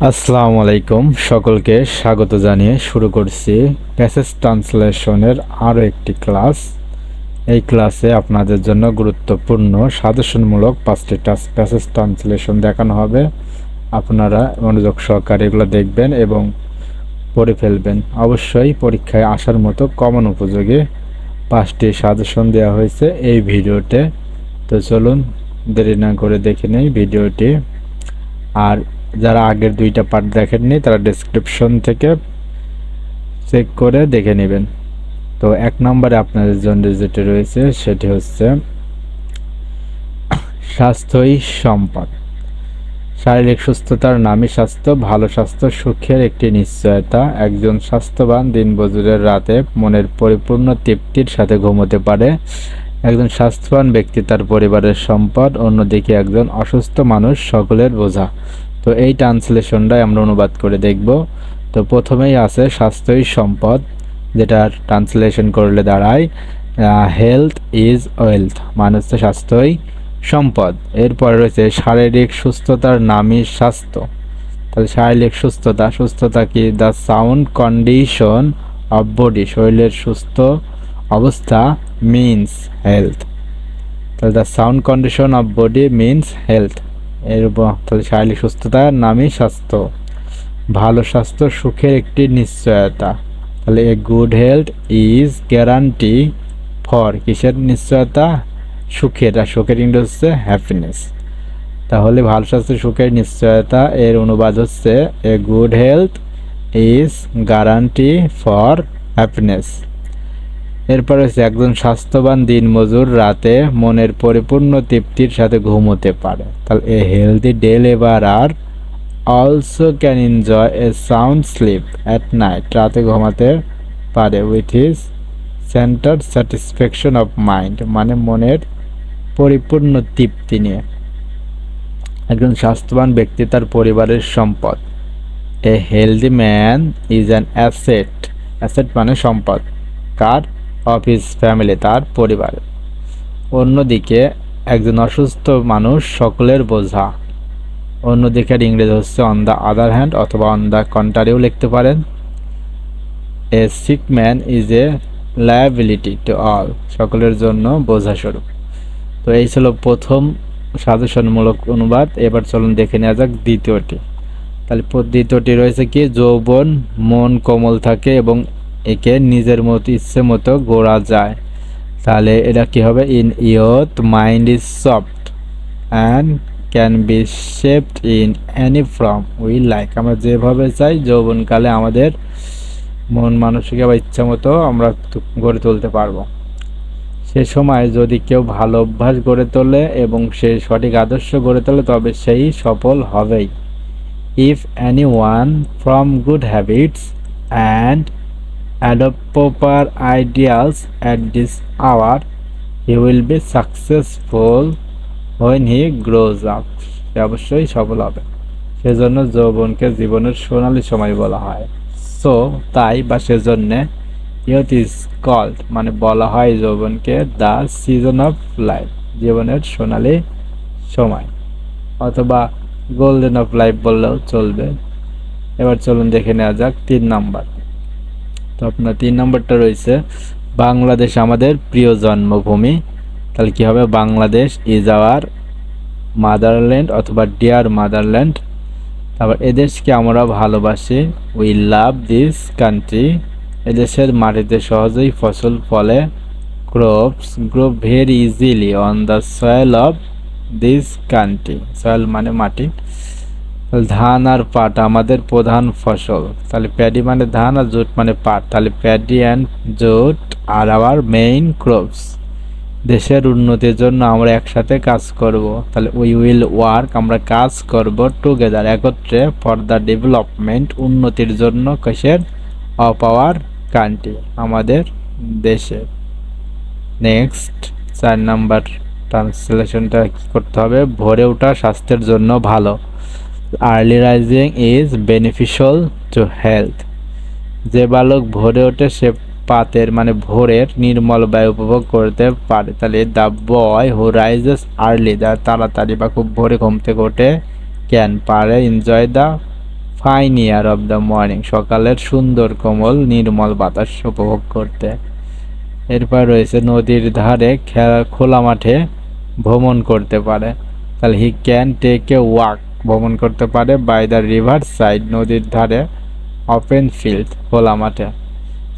আসসালামু আলাইকুম, সকলকে স্বাগত জানিয়ে শুরু করছি প্যাসেজ ট্রান্সলেশনের আরও একটি ক্লাস। এই ক্লাসে আপনাদের জন্য গুরুত্বপূর্ণ সাজেশনমূলক 5টি প্যাসেজ ট্রান্সলেশন দেখানো হবে। আপনারা মনোযোগ সহকারে এগুলো দেখবেন এবং পড়ে ফেলবেন। অবশ্যই পরীক্ষায় আসার মতো কমন উপযোগী 5টি সাজেশন দেওয়া হয়েছে এই ভিডিওতে। তো চলুন দেরি না করে দেখে নেই ভিডিওটি। আর যারা আগের 2টা পার্ট দেখেননি তারা ডেসক্রিপশন থেকে চেক করে দেখে নেবেন। তো 1 নম্বরে আপনাদের জন্য যেটি রয়েছে সেটি হচ্ছে স্বাস্থ্যই সম্পদ। শারীরিক সুস্থতার নামই স্বাস্থ্য। ভালো স্বাস্থ্য সুখের একটি নিশ্চয়তা। একজন স্বাস্থ্যবান দিনমজুরের রাতে মনের পরিপূর্ণ তৃপ্তির সাথে ঘুমোতে পারে। একজন স্বাস্থ্যবান ব্যক্তি তার পরিবারের সম্পদ। অন্যদিকে একজন অসুস্থ মানুষ সকলের বোঝা। তো এই ট্রান্সলেশনটাই আমরা অনুবাদ করে দেখব। তো প্রথমেই আছে স্বাস্থ্যই সম্পদ, যেটা ট্রান্সলেশন করলে দাঁড়ায় হেলথ ইজ ওয়েলথ, মানে হচ্ছে স্বাস্থ্যই সম্পদ। এরপরে রয়েছে শারীরিক সুস্থতার নামই স্বাস্থ্য। তাহলে শারীরিক সুস্থতা কি? The sound condition of body, শরীরের সুস্থ অবস্থা মিনস হেলথ। তাহলে the sound condition of body means health. তাহলে শারীরিক সুস্থতার নামই স্বাস্থ্য। ভালো স্বাস্থ্য সুখের একটি নিশ্চয়তা। তাহলে a good health is guarantee for, কিসের নিশ্চয়তা? সুখের। আর সুখের ইংরেজি হচ্ছে হ্যাপিনেস। তাহলে ভালো স্বাস্থ্য সুখের নিশ্চয়তা এর অনুবাদ হচ্ছে a good health is guarantee for happiness. এরপরে হচ্ছে একজন স্বাস্থ্যবান দিনমজুর রাতে মনের পরিপূর্ণ তৃপ্তির সাথে ঘুমোতে পারে। তাহলে এ healthy day labourer also can enjoy a sound sleep at night, রাতে ঘুমাতে পারে with his centre satisfaction of mind, মানে মনের পরিপূর্ণ তৃপ্তি নিয়ে। একজন স্বাস্থ্যবান ব্যক্তি তার পরিবারের সম্পদ। এ healthy man is an asset. Asset মানে সম্পদ। কার? অফ হিজ ফ্যামিলি, তার পরিবার। অন্যদিকে একজন অসুস্থ মানুষ সকলের বোঝা। অন্যদিকের ইংরেজি হচ্ছে অন দ্য আদার হ্যান্ড, অথবা অন দ্য কন্ট্রারিও লিখতে পারেন। A sick man is a liability to all, সকলের জন্য বোঝাস্বরূপ। তো এই ছিল প্রথম সাজেশনমূলক অনুবাদ। এবার চলুন দেখে নেওয়া যাক দ্বিতীয়টি। তাহলে দ্বিতীয়টি রয়েছে কি? যৌবন মন কোমল থাকে এবং একে নিজের মতো ইচ্ছে মতো গড়া যায়। তাহলে এটা কি হবে? In youth mind is soft and can be shaped in any form we like. আমরা যেভাবে চাই যৌবনকালে আমাদের মন মানসিক বা ইচ্ছা মতো আমরা গড়ে তুলতে পারবো। সে সময় যদি কেউ ভালো অভ্যাস গড়ে তোলে এবং সে সঠিক আদর্শ গড়ে তোলে তবে সেই সফল হবেই। If anyone from good habits and adopt proper ideals at this hour, he will be successful when he grows up. সে অবশ্যই সফল হবে। সেজন্য যৌবনকে জীবনের সোনালী সময় বলা হয়। সো তাই বা সেজন্যে ইয়থ ইজ কল্ড, মানে বলা হয় যৌবনকে দ্য সিজন অফ লাইফ, জীবনের সোনালী সময়, অথবা গোল্ডেন অফ লাইফ বললেও চলবে। এবার চলুন দেখে নেওয়া যাক 3 নাম্বার। তো আপনার 3 নাম্বারটা রয়েছে বাংলাদেশ আমাদের প্রিয় জন্মভূমি। তাহলে কি হবে? বাংলাদেশ ইজ আওয়ার মাদারল্যান্ড, অথবা ডিয়ার মাদারল্যান্ড। তারপর এদেশকে আমরা ভালোবাসি, উই লাভ দিস কান্ট্রি। এদেশের মাটিতে সহজেই ফসল ফলে, crops grow very easily on the soil of this country. Soil মানে মাটি। ধান আর পাট আমাদের প্রধান ফসল। তাহলে প্যাডি মানে ধান আর জুট মানে পাট। তাহলে paddy and jute are our main crops. দেশের উন্নতির জন্য আমরা একসাথে কাজ করব। তাহলে উই উইল ওয়ার্ক, আমরা কাজ করব টুগেদার, একত্রে, ফর দ্য ডেভেলপমেন্ট, উন্নতির জন্য, কিসের? অফ আওয়ার কান্ট্রি, আমাদের দেশের। নেক্সট 4 নাম্বার ট্রান্সলেশনটা কি করতে হবে? ভোরে ওঠা স্বাস্থ্যের জন্য ভালো। Early rising is beneficial to health. যে বালক ভোরে ওঠে সে পাতের মানে ভোরের নির্মল বায়ু উপভোগ করতে পারে। তাহলে the boy who rises early, যারা তাড়াতাড়ি বা খুব ভোরে ঘুম থেকে ওঠে, ক্যান পারে, enjoy the fine air of the morning, সকালের সুন্দর কোমল নির্মল বাতাস উপভোগ করতে। এরপর রয়েছে নদীর ধারে খোলা মাঠে ভ্রমণ করতে পারে, তাহলে he can take a walk, ভ্রমণ করতে পারে বাই দ্য রিভার সাইড, নদীর ধারে, ওপেন ফিল্ড, খোলা মাঠে।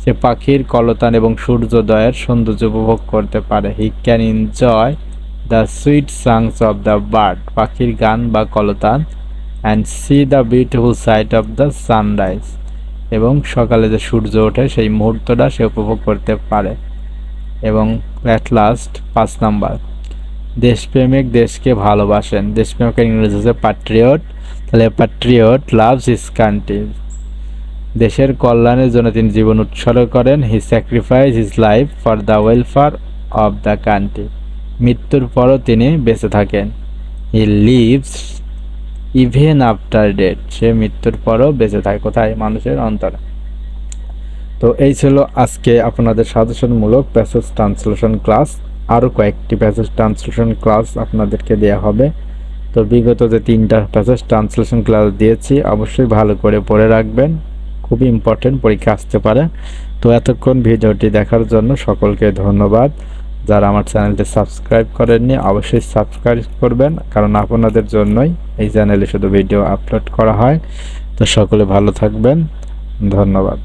সে পাখির কলতান এবং সূর্যোদয়ের সৌন্দর্য উপভোগ করতে পারে। He can enjoy the sweet songs of the bird, পাখির গান বা কলতান, and see the beautiful sight of the sunrise, এবং সকালে যে সূর্য ওঠে সেই মুহূর্তটা সে উপভোগ করতে পারে। এবং অ্যাট লাস্ট 5 নাম্বার, দেশপ্রেমিক দেশকে ভালোবাসেন। দেশপ্রেমিকের ইংরেজি হচ্ছে প্যাট্রিয়ট, তাহলে প্যাট্রিয়ট লাভস হিজ কান্ট্রি, দেশের কল্যাণের জন্য তিনি জীবন উৎসর্গ করেন। He sacrifice his life for the welfare of the country, মৃত্যুর পরও তিনি বেঁচে থাকেন। He lives even after death, সে মৃত্যুর পরও বেঁচে থাকে কোথায়? মানুষের অন্তরে। তো এই ছিল আজকে আপনাদের সাজেশনমূলক প্যাসেজ ট্রান্সলেশন ক্লাস। আরও কয়েকটি প্যাসেজ ট্রান্সলেশন ক্লাস আপনাদেরকে দেওয়া হবে। তো বিগত যে 3টা প্যাসেজ ট্রান্সলেশন ক্লাস দিয়েছি অবশ্যই ভালো করে পড়ে রাখবেন, খুবই ইম্পর্টেন্ট, পরীক্ষা আসতে পারে। তো এতক্ষণ ভিডিওটি দেখার জন্য সকলকে ধন্যবাদ। যারা আমার চ্যানেলটি সাবস্ক্রাইব করেননি অবশ্যই সাবস্ক্রাইব করবেন, কারণ আপনাদের জন্যই এই চ্যানেলে শুধু ভিডিও আপলোড করা হয়। তো সকলে ভালো থাকবেন, ধন্যবাদ।